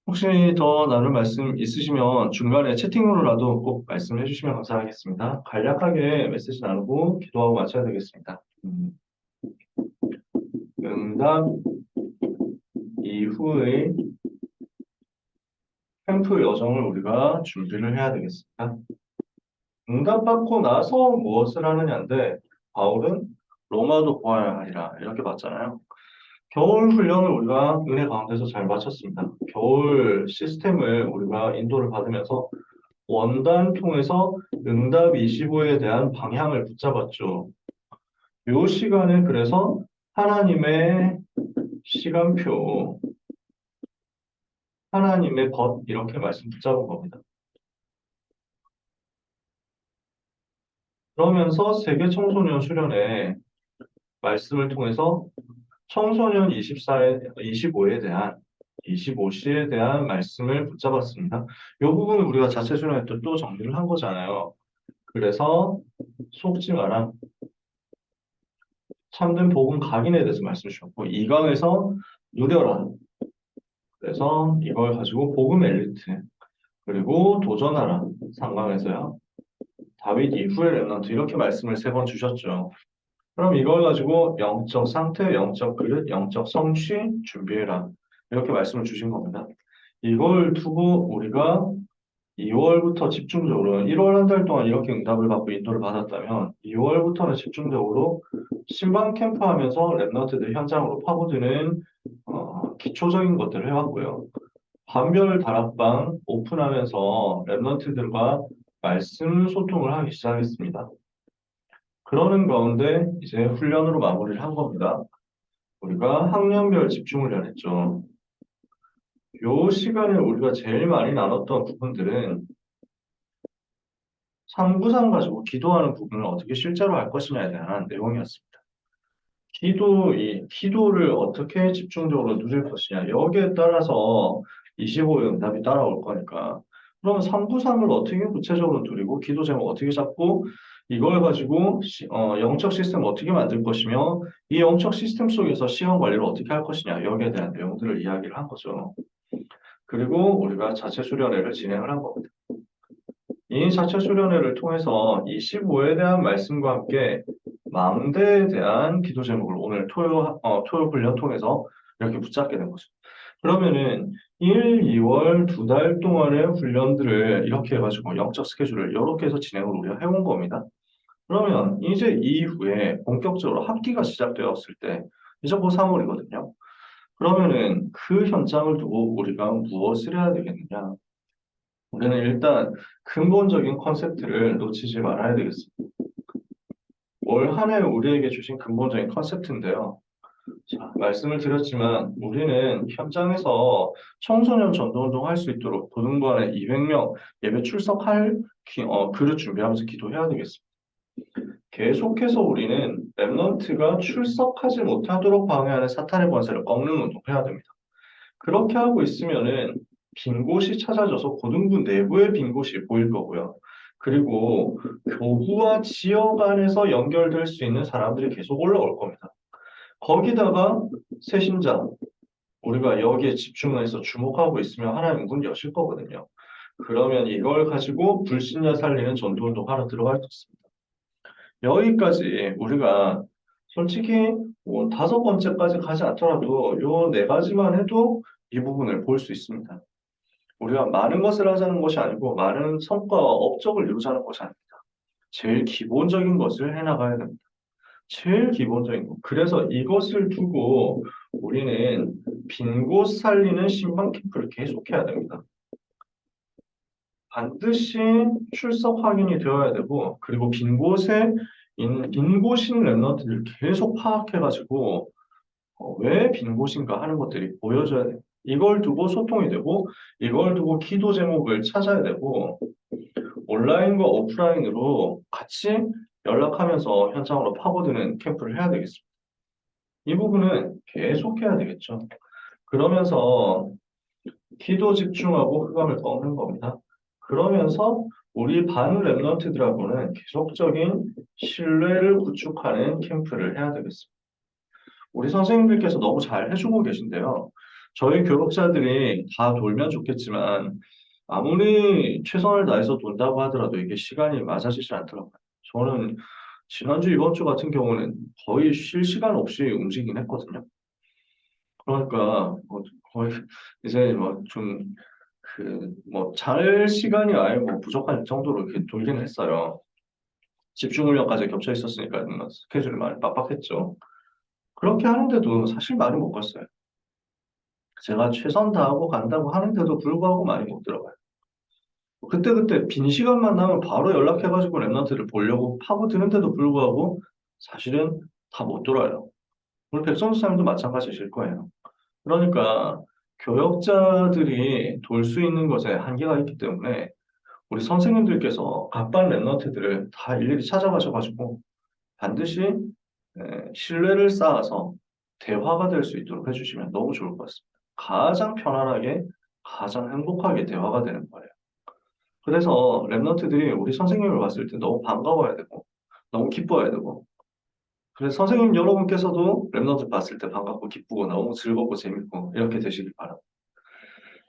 혹시 더 나눌 말씀 있으시면 중간에 채팅으로라도 꼭 말씀해 주시면 감사하겠습니다. 간략하게 메시지 나누고 기도하고 마쳐야 되겠습니다. 응답 이후의 캠프 여정을 우리가 준비를 해야 되겠습니다. 응답받고 나서 무엇을 하느냐인데 바울은 로마도 보아야 하리라 이렇게 봤잖아요. 겨울 훈련을 우리가 은혜 가운데서 잘 마쳤습니다. 겨울 시스템을 우리가 인도를 받으면서 원단 통해서 응답 25에 대한 방향을 붙잡았죠. 이 시간에 그래서 하나님의 시간표, 하나님의 벗 이렇게 말씀 붙잡은 겁니다. 그러면서 세계 청소년 수련회 말씀을 통해서 청소년 24에, 25에 대한 25시에 대한 말씀을 붙잡았습니다. 이 부분을 우리가 자체 수련회 때 또 정리를 한 거잖아요. 그래서 속지 마라. 참된 복음 각인에 대해서 말씀 주셨고 2강에서 누려라. 그래서 이걸 가지고 복음 엘리트 그리고 도전하라. 3강에서요. 다윗 이후의 렘넌트 이렇게 말씀을 3번 주셨죠. 그럼 이걸 가지고 영적 상태, 영적 그릇, 영적 성취 준비해라. 이렇게 말씀을 주신 겁니다. 이걸 두고 우리가 2월부터 집중적으로 1월 한 달 동안 이렇게 응답을 받고 인도를 받았다면 2월부터는 집중적으로 신방 캠프 하면서 랩런트들 현장으로 파고드는 기초적인 것들을 해왔고요. 반별 다락방 오픈하면서 랩런트들과 말씀 소통을 하기 시작했습니다. 그러는 가운데 이제 훈련으로 마무리를 한 겁니다. 우리가 학년별 집중훈련 했죠. 요 시간에 우리가 제일 많이 나눴던 부분들은 상부상 가지고 기도하는 부분을 어떻게 실제로 할 것이냐에 대한 내용이었습니다. 기도를 어떻게 집중적으로 누릴 것이냐, 여기에 따라서 25의 응답이 따라올 거니까. 그럼 3부상을 어떻게 구체적으로 누리고, 기도 제목 어떻게 잡고, 이걸 가지고 영적 시스템 어떻게 만들 것이며, 이 영적 시스템 속에서 시간 관리를 어떻게 할 것이냐, 여기에 대한 내용들을 이야기를 한 거죠. 그리고 우리가 자체 수련회를 진행을 한 겁니다. 이 자체 수련회를 통해서 25에 대한 말씀과 함께 망대에 대한 기도 제목을 오늘 토요 훈련 통해서 이렇게 붙잡게 된 거죠. 그러면은 1, 2월 2달 동안의 훈련들을 이렇게 해가지고 영적 스케줄을 이렇게 해서 진행을 우리가 해온 겁니다. 그러면 이제 이후에 본격적으로 학기가 시작되었을 때 이제 곧 3월이거든요. 그러면은 그 현장을 두고 우리가 무엇을 해야 되겠느냐? 우리는 일단 근본적인 컨셉트를 놓치지 말아야 되겠습니다. 올 한 해 우리에게 주신 근본적인 컨셉트인데요. 자, 말씀을 드렸지만 우리는 현장에서 청소년 전도운동 할 수 있도록 도등반에 200명 예배 출석할 그릇 준비하면서 기도해야 되겠습니다. 계속해서 우리는 랩넌트가 출석하지 못하도록 방해하는 사탄의 권세를 꺾는 운동을 해야 됩니다. 그렇게 하고 있으면은 빈 곳이 찾아져서 고등부 내부의 빈 곳이 보일 거고요. 그리고 교구와 지역 안에서 연결될 수 있는 사람들이 계속 올라올 겁니다. 거기다가 새신자, 우리가 여기에 집중해서 주목하고 있으면 하나님 문 여실 거거든요. 그러면 이걸 가지고 불신자 살리는 전도운동 하나 들어갈 수 있습니다. 여기까지 우리가 솔직히 뭐 5번째까지 가지 않더라도 요 4가지만 해도 이 부분을 볼 수 있습니다. 우리가 많은 것을 하자는 것이 아니고 많은 성과와 업적을 이루자는 것이 아닙니다. 제일 기본적인 것을 해나가야 됩니다. 제일 기본적인 것. 그래서 이것을 두고 우리는 빈 곳 살리는 신방 캠프를 계속해야 됩니다. 반드시 출석 확인이 되어야 되고 그리고 빈 곳에 빈 곳인 랩런트를 계속 파악해가지고 왜 빈 곳인가 하는 것들이 보여져야 돼요. 이걸 두고 소통이 되고 이걸 두고 기도 제목을 찾아야 되고 온라인과 오프라인으로 같이 연락하면서 현장으로 파고드는 캠프를 해야 되겠습니다. 이 부분은 계속 해야 되겠죠. 그러면서 기도 집중하고 흑암을 꺾는 겁니다. 그러면서 우리 반 랩런트들하고는 계속적인 신뢰를 구축하는 캠프를 해야 되겠습니다. 우리 선생님들께서 너무 잘 해주고 계신데요. 저희 교육자들이 다 돌면 좋겠지만 아무리 최선을 다해서 돈다고 하더라도 이게 시간이 맞아지질 않더라고요. 저는 지난주 이번 주 같은 경우는 거의 쉴 시간 없이 움직이긴 했거든요. 그러니까 뭐 거의 이제 뭐좀잘 시간이 아예 뭐 부족할 정도로 이렇게 돌긴 했어요. 집중 훈련까지 겹쳐 있었으니까 스케줄이 많이 빡빡했죠. 그렇게 하는데도 사실 많이 못 갔어요. 제가 최선 다하고 간다고 하는데도 불구하고 많이 못 들어가요. 그때그때 빈 시간만 나면 바로 연락해가지고 랩런트를 보려고 파고드는데도 불구하고 사실은 다 못 돌아요. 우리 백성수 사님도 마찬가지실 거예요. 그러니까 교역자들이 돌 수 있는 것에 한계가 있기 때문에 우리 선생님들께서 갑반 랩런트들을 다 일일이 찾아가셔가지고 반드시 신뢰를 쌓아서 대화가 될 수 있도록 해주시면 너무 좋을 것 같습니다. 가장 편안하게, 가장 행복하게 대화가 되는 거예요. 그래서 랩런트들이 우리 선생님을 봤을 때 너무 반가워야 되고, 너무 기뻐야 되고, 그래서 선생님 여러분께서도 랩런트 봤을 때 반갑고 기쁘고 너무 즐겁고 재밌고 이렇게 되시길 바랍니다.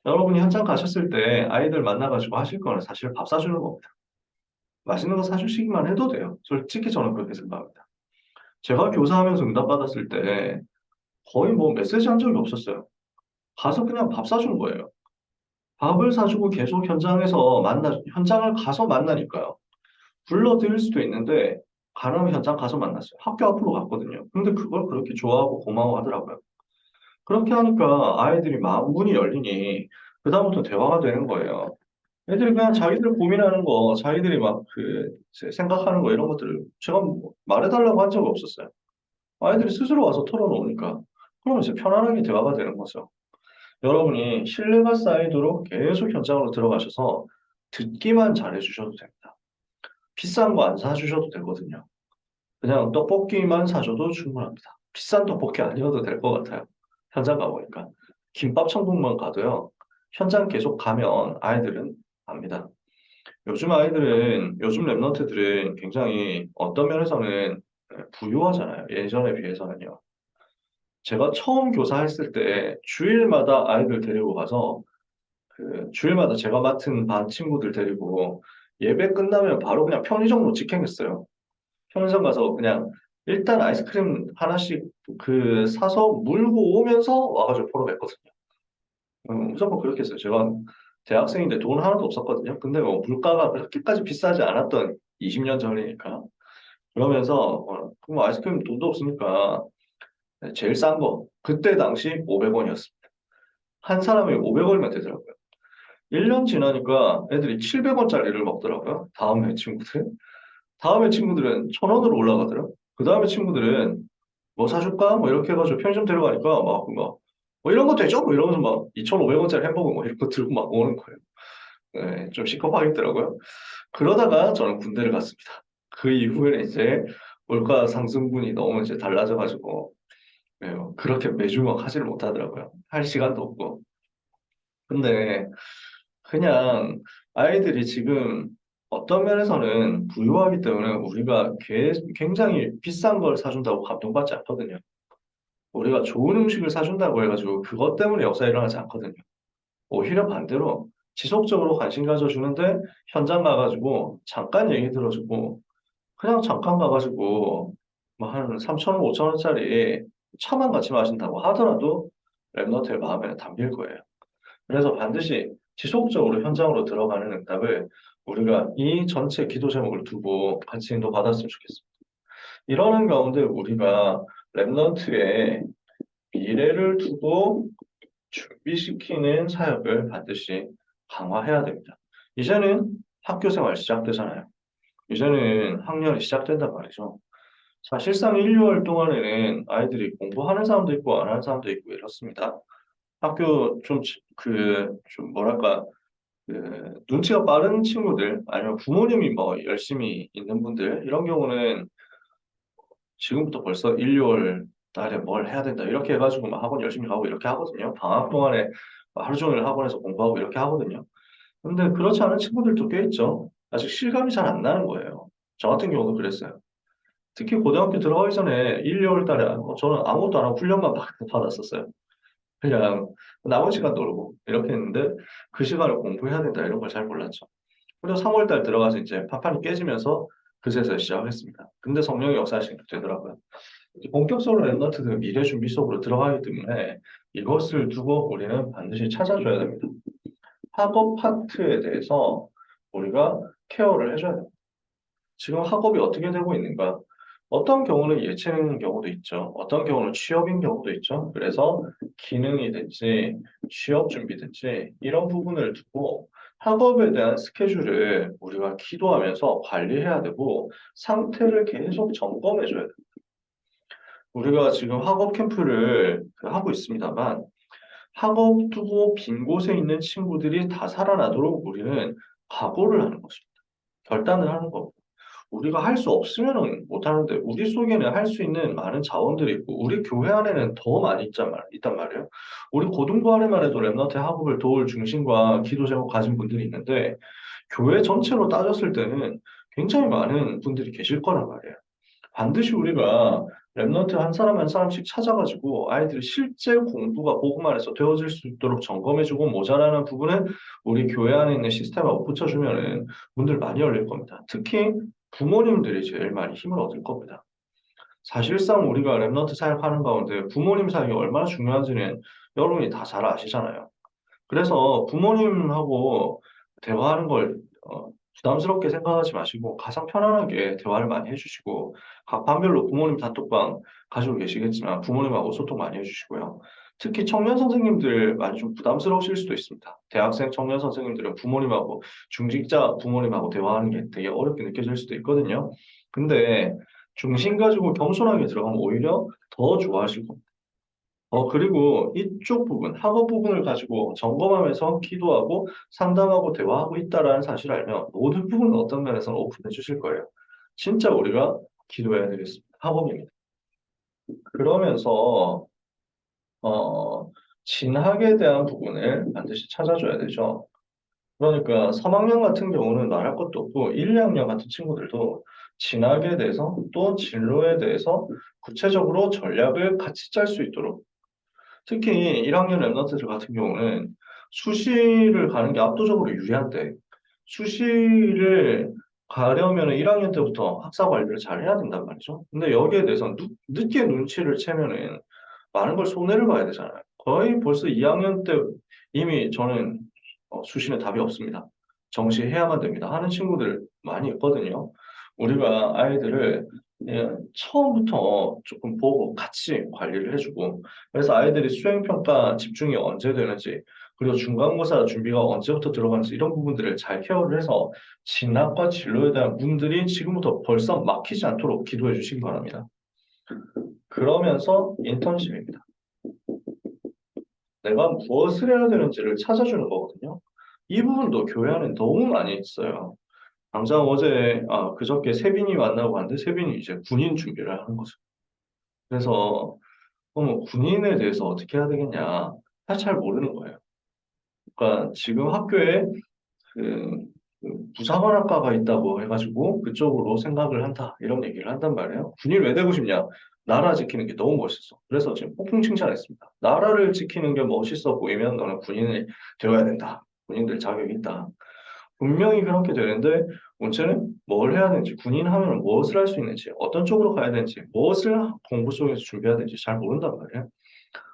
여러분이 현장 가셨을 때 아이들 만나가지고 하실 거는 사실 밥 사주는 겁니다. 맛있는 거 사주시기만 해도 돼요. 솔직히 저는 그렇게 생각합니다. 제가 교사하면서 응답 받았을 때 거의 뭐 메시지 한 적이 없었어요. 가서 그냥 밥 사주는 거예요. 밥을 사주고 계속 현장을 가서 만나니까요. 불러드릴 수도 있는데, 가능하면 현장 가서 만났어요. 학교 앞으로 갔거든요. 근데 그걸 그렇게 좋아하고 고마워하더라고요. 그렇게 하니까 아이들이 문이 열리니, 그다음부터 대화가 되는 거예요. 애들이 그냥 자기들 고민하는 거, 자기들이 생각하는 거, 이런 것들을 제가 뭐 말해달라고 한 적이 없었어요. 아이들이 스스로 와서 털어놓으니까. 그러면 이제 편안하게 대화가 되는 거죠. 여러분이 신뢰가 쌓이도록 계속 현장으로 들어가셔서 듣기만 잘해주셔도 됩니다. 비싼 거 안 사주셔도 되거든요. 그냥 떡볶이만 사줘도 충분합니다. 비싼 떡볶이 아니어도 될 것 같아요. 현장 가보니까. 김밥 천국만 가도요. 현장 계속 가면 아이들은 압니다. 요즘 랩런트들은 굉장히 어떤 면에서는 부유하잖아요. 예전에 비해서는요. 제가 처음 교사했을 때 주일마다 아이들 데리고 가서 주일마다 제가 맡은 반 친구들 데리고 예배 끝나면 바로 그냥 편의점으로 직행했어요. 편의점 가서 그냥 일단 아이스크림 하나씩 사서 물고 오면서 와가지고 포로 냈거든요. 무조건 그렇게 했어요. 제가 대학생인데 돈 하나도 없었거든요. 근데 뭐 물가가 그렇게까지 비싸지 않았던 20년 전이니까. 그러면서 그럼 아이스크림 돈도 없으니까 제일 싼 거. 그때 당시 500원이었습니다. 한 사람이 500원이면 되더라고요. 1년 지나니까 애들이 700원짜리를 먹더라고요. 다음 해 친구들. 다음 해 친구들은 1,000원으로 올라가더라고요. 그 다음에 친구들은 뭐 사줄까? 뭐 이렇게 해가지고 편의점 데려가니까 뭐 이런 거 되죠? 뭐 이러면서 막 2,500원짜리 햄버거 뭐 이런 거 들고 막 오는 거예요. 네, 좀 시급하겠더라고요. 그러다가 저는 군대를 갔습니다. 그 이후에 이제 물가 상승분이 너무 이제 달라져가지고 그렇게 매주 막 하지를 못하더라고요. 할 시간도 없고. 근데 그냥 아이들이 지금 어떤 면에서는 부유하기 때문에 우리가 굉장히 비싼 걸 사준다고 감동받지 않거든요. 우리가 좋은 음식을 사준다고 해가지고 그것 때문에 역사가 일어나지 않거든요. 오히려 반대로 지속적으로 관심 가져주는데 현장 가가지고 잠깐 얘기 들어주고 그냥 잠깐 가가지고 뭐 한 3,000원, 5,000원짜리 차만 같이 마신다고 하더라도 랩너트의 마음에는 담길 거예요. 그래서 반드시 지속적으로 현장으로 들어가는 응답을 우리가 이 전체 기도 제목을 두고 같이 인도받았으면 좋겠습니다. 이러는 가운데 우리가 랩넌트의 미래를 두고 준비시키는 사역을 반드시 강화해야 됩니다. 이제는 학교 생활 시작되잖아요. 이제는 학년이 시작된단 말이죠. 사실상 1, 2월 동안에는 아이들이 공부하는 사람도 있고 안 하는 사람도 있고 이렇습니다. 학교 좀 뭐랄까, 눈치가 빠른 친구들, 아니면 부모님이 뭐 열심히 있는 분들, 이런 경우는 지금부터 벌써 1, 2월 달에 뭘 해야 된다. 이렇게 해가지고 막 학원 열심히 가고 이렇게 하거든요. 방학 동안에 하루 종일 학원에서 공부하고 이렇게 하거든요. 근데 그렇지 않은 친구들도 꽤 있죠. 아직 실감이 잘 안 나는 거예요. 저 같은 경우도 그랬어요. 특히 고등학교 들어가기 전에 1, 2월 달에 저는 아무것도 안 하고 훈련만 받았었어요. 그냥 남은 시간 놀고 이렇게 했는데 그 시간을 공부해야 된다 이런 걸 잘 몰랐죠. 그래서 3월 달 들어가서 이제 파판이 깨지면서 그제서야 시작했습니다. 근데 성령의 역사 시작되더라고요. 이제 본격적으로 랩넌트는 미래 준비 속으로 들어가기 때문에 이것을 두고 우리는 반드시 찾아줘야 됩니다. 학업 파트에 대해서 우리가 케어를 해줘야 됩니다. 지금 학업이 어떻게 되고 있는가? 어떤 경우는 예체능인 경우도 있죠. 어떤 경우는 취업인 경우도 있죠. 그래서 기능이든지 취업 준비든지 이런 부분을 두고 학업에 대한 스케줄을 우리가 기도하면서 관리해야 되고 상태를 계속 점검해줘야 돼요. 우리가 지금 학업 캠프를 하고 있습니다만 학업 두고 빈 곳에 있는 친구들이 다 살아나도록 우리는 각오를 하는 것입니다. 결단을 하는 겁니다. 우리가 할 수 없으면은 못하는데 우리 속에는 할 수 있는 많은 자원들이 있고 우리 교회 안에는 더 많이 있단 말이에요. 우리 고등부 안에만 해도 랩넌트 학업을 도울 중심과 기도 제목 가진 분들이 있는데 교회 전체로 따졌을 때는 굉장히 많은 분들이 계실 거란 말이에요. 반드시 우리가 랩넌트 한 사람 한 사람씩 찾아가지고 아이들이 실제 공부가 복음 안에서 되어질 수 있도록 점검해주고 모자라는 부분은 우리 교회 안에 있는 시스템하고 붙여주면은 문들 많이 열릴 겁니다. 특히 부모님들이 제일 많이 힘을 얻을 겁니다. 사실상 우리가 랩넌트 사역하는 가운데 부모님 사역이 얼마나 중요한지는 여러분이 다 잘 아시잖아요. 그래서 부모님하고 대화하는 걸 부담스럽게 생각하지 마시고 가장 편안하게 대화를 많이 해주시고 각 반별로 부모님 단톡방 가지고 계시겠지만 부모님하고 소통 많이 해주시고요. 특히 청년 선생님들 많이 좀 부담스러우실 수도 있습니다. 대학생 청년 선생님들은 부모님하고 중직자 부모님하고 대화하는 게 되게 어렵게 느껴질 수도 있거든요. 근데 중심 가지고 겸손하게 들어가면 오히려 더 좋아하실 겁니다. 그리고 이쪽 부분, 학업 부분을 가지고 점검하면서 기도하고 상담하고 대화하고 있다라는 사실을 알면 모든 부분은 어떤 면에서는 오픈해 주실 거예요. 진짜 우리가 기도해야 되겠습니다. 학업입니다. 그러면서, 어, 진학에 대한 부분을 반드시 찾아줘야 되죠. 그러니까 3학년 같은 경우는 말할 것도 없고 1, 2학년 같은 친구들도 진학에 대해서 또 진로에 대해서 구체적으로 전략을 같이 짤 수 있도록 특히 1학년 랩런트들 같은 경우는 수시를 가는 게 압도적으로 유리한데 수시를 가려면 1학년 때부터 학사 관리를 잘 해야 된단 말이죠. 근데 여기에 대해서 늦게 눈치를 채면은 많은 걸 손해를 봐야 되잖아요. 거의 벌써 2학년 때 이미 저는 수시는 답이 없습니다. 정시해야만 됩니다. 하는 친구들 많이 있거든요. 우리가 아이들을 처음부터 조금 보고 같이 관리를 해주고 그래서 아이들이 수행평가 집중이 언제 되는지 그리고 중간고사 준비가 언제부터 들어가는지 이런 부분들을 잘 케어를 해서 진학과 진로에 대한 문들이 지금부터 벌써 막히지 않도록 기도해 주시기 바랍니다. 그러면서 인턴십입니다. 내가 무엇을 해야 되는지를 찾아주는 거거든요. 이 부분도 교회 안에 너무 많이 있어요. 당장 그저께 세빈이 만나고 왔는데 세빈이 이제 군인 준비를 하는 거죠. 그래서 군인에 대해서 어떻게 해야 되겠냐 사실 잘 모르는 거예요. 그러니까 지금 학교에 그, 부사관학과가 있다고 해가지고 그쪽으로 생각을 한다 이런 얘기를 한단 말이에요. 군인 왜 되고 싶냐? 나라 지키는 게 너무 멋있어. 그래서 지금 폭풍 칭찬했습니다. 나라를 지키는 게 멋있어 보이면 너는 군인이 되어야 된다. 군인들 자격이 있다. 분명히 그렇게 되는데 문제는 뭘 해야 되는지, 군인 하면 무엇을 할 수 있는지, 어떤 쪽으로 가야 되는지, 무엇을 공부 속에서 준비해야 되는지 잘 모른단 말이에요.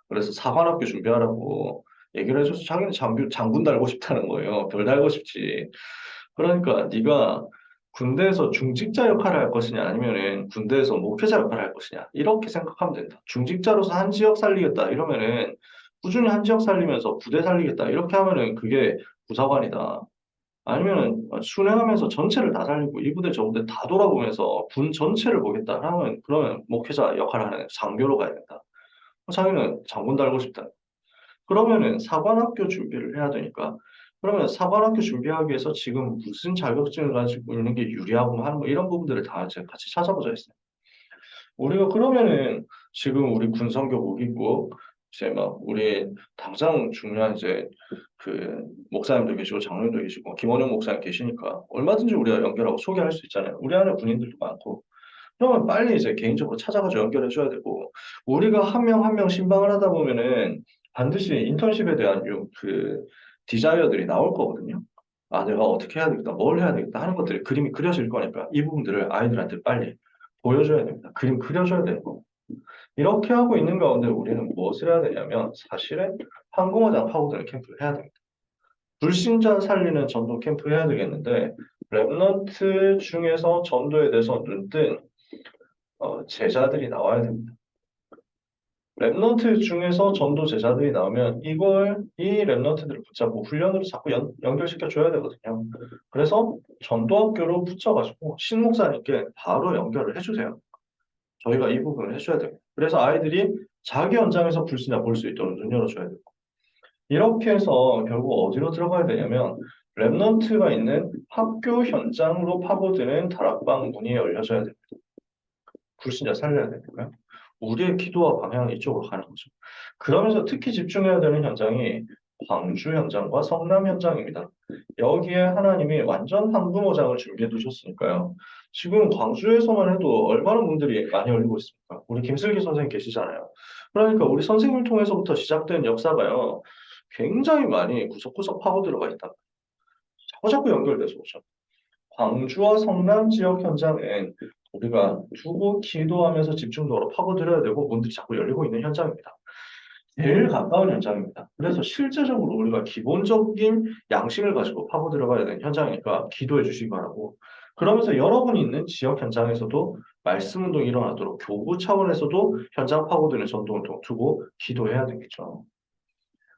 그래서 사관학교 준비하라고 얘기를 해줘서 자기는 장군 달고 싶다는 거예요. 별 달고 싶지. 그러니까 네가 군대에서 중직자 역할을 할 것이냐 아니면은 군대에서 목회자 역할을 할 것이냐 이렇게 생각하면 된다. 중직자로서 한 지역 살리겠다 이러면은 꾸준히 한 지역 살리면서 부대 살리겠다 이렇게 하면은 그게 부사관이다. 아니면은 순회하면서 전체를 다 살리고 이 부대 저 부대 다 돌아보면서 군 전체를 보겠다 하면 그러면 목회자 역할을 하는 장교로 가야 된다. 자기는 장군 달고 싶다. 그러면은 사관학교 준비를 해야 되니까 그러면 사관학교 준비하기 위해서 지금 무슨 자격증을 가지고 있는 게 유리하고 하는 뭐 이런 부분들을 다 이제 같이 찾아보자 했어요. 우리가 그러면은 지금 우리 군성교복 입고 이제 막 우리 당장 중요한 이제 그 목사님도 계시고 장로님도 계시고 김원영 목사님 계시니까 얼마든지 우리가 연결하고 소개할 수 있잖아요. 우리 안에 군인들도 많고 그러면 빨리 이제 개인적으로 찾아가서 연결해 줘야 되고 우리가 한 명 한 명 신방을 하다 보면은 반드시 인턴십에 대한 디자이어들이 나올 거거든요. 아, 내가 어떻게 해야 되겠다, 뭘 해야 되겠다 하는 것들이 그림이 그려질 거니까 이 부분들을 아이들한테 빨리 보여줘야 됩니다. 그림 그려줘야 되는 거. 이렇게 하고 있는 가운데 우리는 무엇을 해야 되냐면 사실은 항공화장 파고드는 캠프를 해야 됩니다. 불신자 살리는 전도 캠프 해야 되겠는데 랩넌트 중에서 전도에 대해서 눈뜬 제자들이 나와야 됩니다. 랩넌트 중에서 전도 제자들이 나오면 이 랩넌트들을 붙잡고 훈련으로 자꾸 연결시켜 줘야 되거든요. 그래서 전도학교로 붙여가지고 신목사님께 바로 연결을 해주세요. 저희가 이 부분을 해줘야 돼요. 그래서 아이들이 자기 현장에서 불신자 볼 수 있도록 눈 열어줘야 되고 이렇게 해서 결국 어디로 들어가야 되냐면 랩넌트가 있는 학교 현장으로 파고드는 다락방 문이 열려져야 됩니다. 불신자 살려야 되니까요. 우리의 기도와 방향은 이쪽으로 가는 거죠. 그러면서 특히 집중해야 되는 현장이 광주 현장과 성남 현장입니다. 여기에 하나님이 완전 황금오장을 준비해 두셨으니까요. 지금 광주에서만 해도 얼마나 문들이 많이 열리고 있습니까? 우리 김슬기 선생님 계시잖아요. 그러니까 우리 선생님을 통해서부터 시작된 역사가요. 굉장히 많이 구석구석 파고 들어가 있다. 자꾸 연결돼서 오죠. 광주와 성남 지역 현장은 우리가 두고 기도하면서 집중적으로 파고들어야 되고 문들이 자꾸 열리고 있는 현장입니다. 제일 가까운 현장입니다. 그래서 실제적으로 우리가 기본적인 양심을 가지고 파고 들어가야 되는 현장이니까 기도해 주시기 바라고. 그러면서 여러분이 있는 지역 현장에서도 말씀 운동이 일어나도록 교구 차원에서도 현장 파고드는 전도 운동 두고 기도해야 되겠죠.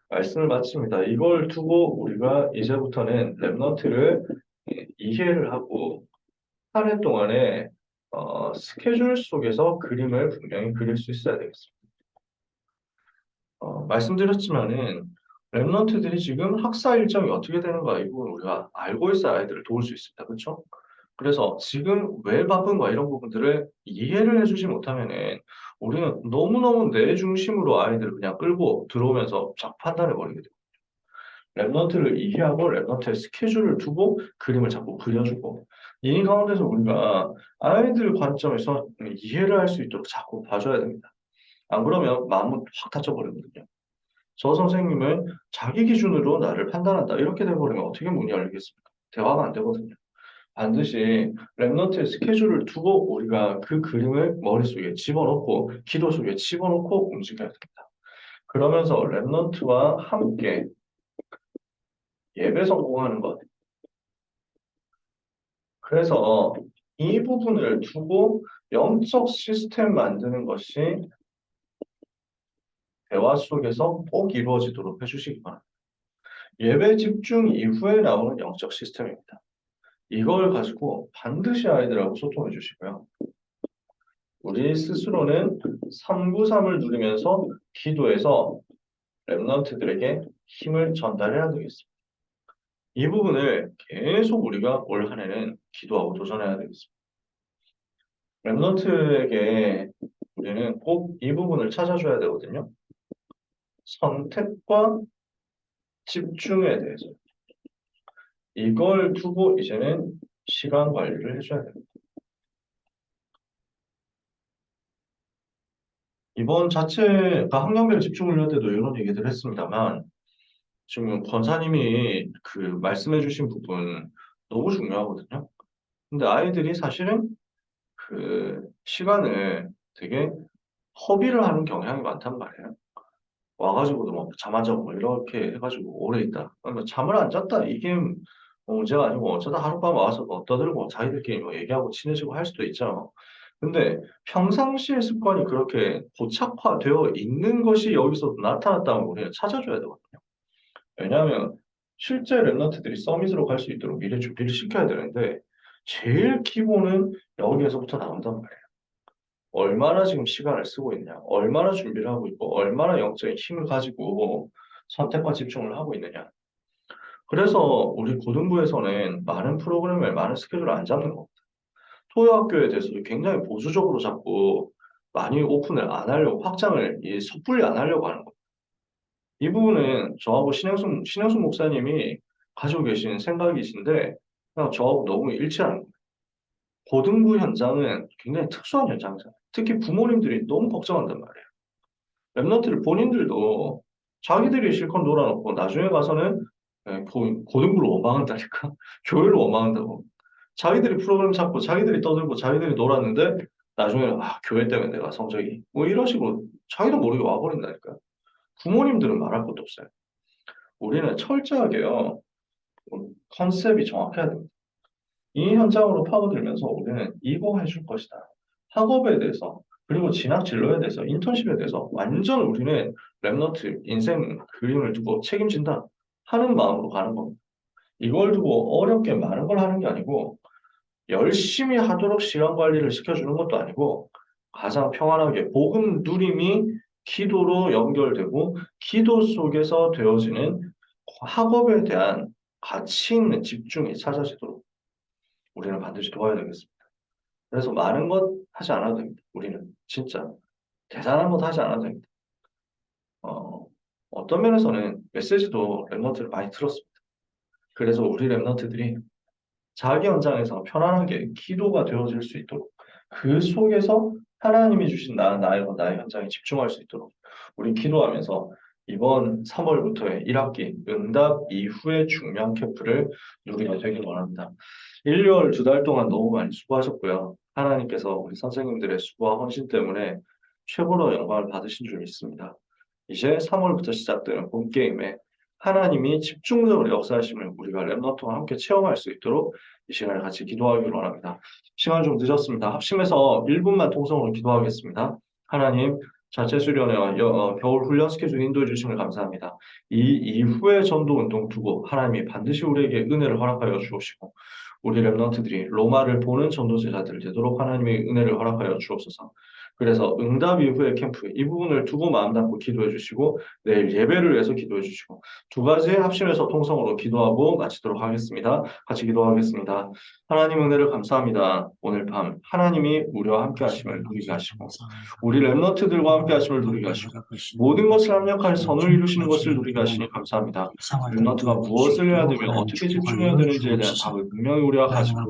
말씀을 마칩니다. 이걸 두고 우리가 이제부터는 랩넌트를 이해를 하고 한 해 동안에 스케줄 속에서 그림을 분명히 그릴 수 있어야 되겠습니다. 말씀드렸지만은 랩넌트들이 지금 학사 일정이 어떻게 되는가 이 부분 우리가 알고 있어야 아이들을 도울 수 있습니다. 그렇죠? 그래서 지금 왜 바쁜가 이런 부분들을 이해를 해주지 못하면은 우리는 너무너무 내 중심으로 아이들을 그냥 끌고 들어오면서 쫙 판단해 버리게 돼요. 랩넌트를 이해하고 랩넌트의 스케줄을 두고 그림을 자꾸 그려주고 이 가운데서 우리가 아이들 관점에서 이해를 할 수 있도록 자꾸 봐줘야 됩니다. 안 그러면 마음은 확 닫혀버리거든요. 저 선생님은 자기 기준으로 나를 판단한다. 이렇게 돼버리면 어떻게 문이 열리겠습니까? 대화가 안 되거든요. 반드시 랩넌트의 스케줄을 두고 우리가 그 그림을 머릿속에 집어넣고 기도 속에 집어넣고 움직여야 됩니다. 그러면서 랩넌트와 함께 예배 성공하는 것. 그래서 이 부분을 두고 영적 시스템 만드는 것이 대화 속에서 꼭 이루어지도록 해주시기 바랍니다. 예배 집중 이후에 나오는 영적 시스템입니다. 이걸 가지고 반드시 아이들하고 소통해 주시고요. 우리 스스로는 393을 누리면서 기도해서 랩넌트들에게 힘을 전달해야 되겠습니다. 이 부분을 계속 우리가 올 한 해는 기도하고 도전해야 되겠습니다. 랩넌트에게 우리는 꼭 이 부분을 찾아줘야 되거든요. 선택과 집중에 대해서. 이걸 두고 이제는 시간 관리를 해줘야 됩니다. 이번 자체가 학년별 집중훈련 때도 이런 얘기들 했습니다만 지금 권사님이 그 말씀해주신 부분 너무 중요하거든요. 근데 아이들이 사실은 그 시간을 되게 허비를 하는 경향이 많단 말이에요. 와가지고도 뭐 잠 안 자고 뭐 이렇게 해가지고 오래 있다. 그러니까 잠을 안 잤다. 이게 문제가 아니고 어쩌다 하룻밤 와서 뭐 떠들고 자기들끼리 뭐 얘기하고 친해지고 할 수도 있죠. 근데 평상시의 습관이 그렇게 고착화되어 있는 것이 여기서 나타났다면 우리는 찾아줘야 되거든요. 왜냐하면 실제 랩런트들이 서밋으로 갈 수 있도록 미리 준비를 시켜야 되는데 제일 기본은 여기에서부터 나온단 말이에요. 얼마나 지금 시간을 쓰고 있냐, 얼마나 준비를 하고 있고, 얼마나 영적인 힘을 가지고 선택과 집중을 하고 있느냐. 그래서 우리 고등부에서는 많은 프로그램을, 많은 스케줄을 안 잡는 겁니다. 토요학교에 대해서 굉장히 보수적으로 잡고 많이 오픈을 안 하려고, 확장을 섣불리 안 하려고 하는 겁니다. 이 부분은 저하고 신영순 목사님이 가지고 계신 생각이신데, 그냥 저하고 너무 일치하는 거예요. 고등부 현장은 굉장히 특수한 현장이잖아요. 특히 부모님들이 너무 걱정한단 말이에요. 랩런트를 본인들도 자기들이 실컷 놀아놓고 나중에 가서는 고등부를 원망한다니까. 교회를 원망한다고. 자기들이 프로그램 잡고 자기들이 떠들고 자기들이 놀았는데 나중에는 교회 때문에 내가 성적이 뭐 이런 식으로 자기도 모르게 와버린다니까. 부모님들은 말할 것도 없어요. 우리는 철저하게요. 컨셉이 정확해야 됩니다. 이 현장으로 파고들면서 우리는 이거 해줄 것이다. 학업에 대해서 그리고 진학 진로에 대해서 인턴십에 대해서 완전 우리는 랩너트 인생 그림을 두고 책임진다 하는 마음으로 가는 겁니다. 이걸 두고 어렵게 많은 걸 하는 게 아니고 열심히 하도록 시간 관리를 시켜주는 것도 아니고 가장 평안하게 복음 누림이 기도로 연결되고 기도 속에서 되어지는 학업에 대한 가치 있는 집중이 찾아지도록 우리는 반드시 도와야 되겠습니다. 그래서 많은 것 하지 않아도 됩니다. 우리는 진짜 대단한 것 하지 않아도 됩니다. 어떤 면에서는 메시지도 랩런트를 많이 들었습니다. 그래서 우리 랩런트들이 자기 현장에서 편안하게 기도가 되어질 수 있도록 그 속에서 하나님이 주신 나의 현장에 집중할 수 있도록 우리 기도하면서 이번 3월부터의 1학기 응답 이후의 중요한 캠프를 누리게 되길 원합니다. 1, 2월 2달 동안 너무 많이 수고하셨고요. 하나님께서 우리 선생님들의 수고와 헌신 때문에 최고로 영광을 받으신 줄 믿습니다. 이제 3월부터 시작되는 본게임에 하나님이 집중적으로 역사하심을 우리가 랩너트와 함께 체험할 수 있도록 이 시간에 같이 기도하기를 원합니다. 시간 좀 늦었습니다. 합심해서 1분만 통성으로 기도하겠습니다. 하나님, 자체 수련회와 겨울 훈련 스케줄 인도해 주심을 감사합니다. 이 이후의 전도 운동 두고 하나님이 반드시 우리에게 은혜를 허락하여 주옵시고 우리 랩런트들이 로마를 보는 전도 제자들 되도록 하나님의 은혜를 허락하여 주옵소서. 그래서 응답 이후의 캠프 이 부분을 두고 마음 담고 기도해 주시고 내일 예배를 위해서 기도해 주시고 두 가지 합심해서 통성으로 기도하고 마치도록 하겠습니다. 같이 기도하겠습니다. 하나님 은혜를 감사합니다. 오늘 밤 하나님이 우리와 함께 하심을 누리게 하시고 우리 랩런트들과 함께 하심을 누리게 하시고 모든 것을 합력하여 선을 이루시는 것을 누리게 하시니 감사합니다. 랩런트가 무엇을 해야 되며 어떻게 집중해야 되는지에 대한 답을 분명히 우리와 가지고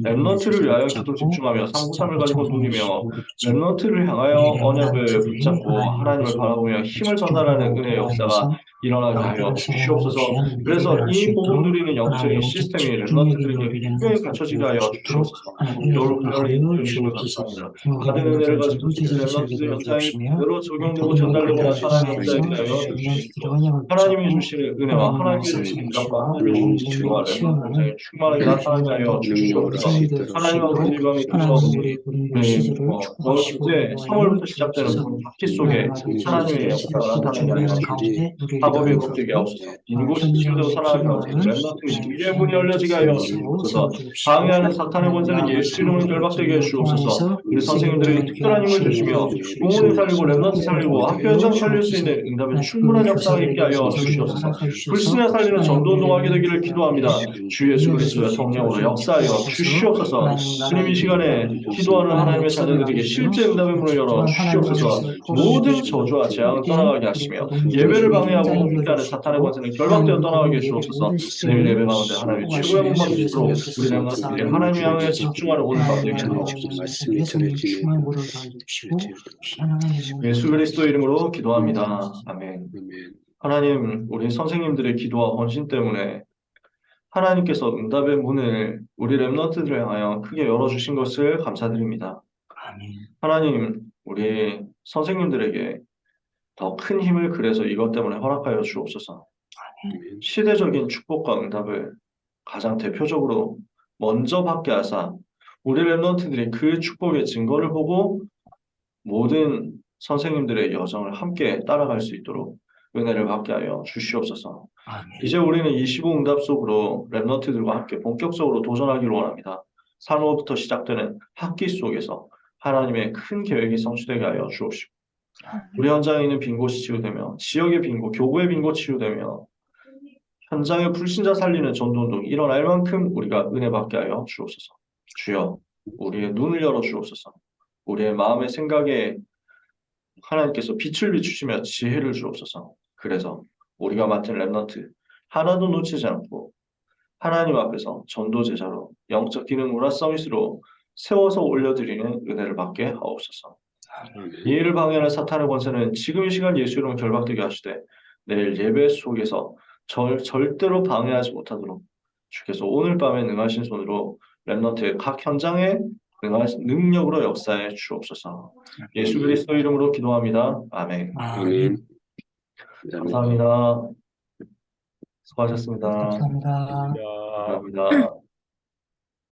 랩런트를 위하여 기도 집중하며 상부삼을 가지고 누리며 랩런트를 향하여 언약을 붙잡고 하나님을 바라보며 힘을 전달하는 은혜의 역사가 일어나게 하여 주시옵소서. 그래서 이 복음 누리는 영적인 시스템이 랩런트들에게 분명히 갖춰지게 하여 주시옵소서. 겨울 훈련을 인도해 주심을 감사합니다. 받은 은혜를 가지고 랩런트들 현장에 그대로 적용되고 전달되고 나타나는 역사에 대하여 주시옵소서. 하나님이 주시는 은혜와 하나님이 주시는 응답과 하나님이 주시는 지혜와 랩런트 현장에 충만하게 나타나게 하여 주시옵소서. 하나님 아버지 이 밤에 주셔 이제 3월부터 시작되는 학기 속에 하나님의 역사가 나타나게 하여 주옵소서. 학업이 회복되게 하옵소서. 인곳이 치유되고 살아나게 하옵소서. 랩런트의 미래의 문이 열려지게 하여 주옵소서. 방해하는 사탄의 권세는 예수 이름으로 결박되게 해 주옵소서. 우리 선생님들에게 특별한 힘을 주시며 부모님 살리고 랩런트 살리고 학교 현장 살릴 수 있는 응답의 충분한 역사가 있게 하여 주시옵소서. 불신자 살리는 전도운동하게 되기를 기도합니다. 주 예수 그리스도의 성령으로 역사하여 주시옵소서. 주님 이 시간에 기도하는 하나님의 자녀들에게 실제 응답의 문을 열어 주시옵소서. 모든 저주와 재앙을 떠나가게 하시며 예배를 방해하고 힘들게 하는 사탄의 권세는 결박되어 떠나가게 주옵소서. 내일 예배 가운데 하나님의 최고의 복 받으시도록 우리 랩런트들이 하나님 향해 집중하는 오늘 밤 되게 하옵소서. 예수 그리스도 이름으로 기도합니다. 아멘. 하나님, 우리 선생님들의 기도와 헌신 때문에 하나님께서 응답의 문을 우리 랩런트들을 향하여 크게 열어주신 것을 감사드립니다. 하나님, 우리 선생님들에게 더 큰 힘을 그래서 이것 때문에 허락하여 주옵소서. 시대적인 축복과 응답을 가장 대표적으로 먼저 받게 하사 우리 랩런트들이 그 축복의 증거를 보고 모든 선생님들의 여정을 함께 따라갈 수 있도록 은혜를 받게 하여 주시옵소서. 이제 우리는 25 응답 속으로 랩런트들과 함께 본격적으로 도전하기를 원합니다. 3월부터 시작되는 학기 속에서 하나님의 큰 계획이 성취되게 하여 주옵시고 우리 현장에 있는 빈 곳이 치유되며 지역의 빈 곳, 교구의 빈 곳 치유되며 현장의 불신자 살리는 전도운동이 일어날 만큼 우리가 은혜 받게 하여 주옵소서. 주여 우리의 눈을 열어 주옵소서. 우리의 마음의 생각에 하나님께서 빛을 비추시며 지혜를 주옵소서. 그래서 우리가 맡은 랩런트 하나도 놓치지 않고 하나님 앞에서 전도 제자로 영적 기능 문화 서밋으로 세워서 올려드리는 은혜를 받게 하옵소서. 이 일을 방해하는 사탄의 권세는 지금 이 시간 예수 이름으로 결박되게 하시되 내일 예배 속에서 절대로 방해하지 못하도록 주께서 오늘 밤에 능하신 손으로 렘넌트의 각 현장에 능하신 능력으로 역사해 주옵소서. 예수 그리스도 이름으로 기도합니다. 아멘. 아멘. 감사합니다. 수고하셨습니다. 감사합니다. 감사합니다. 감사합니다.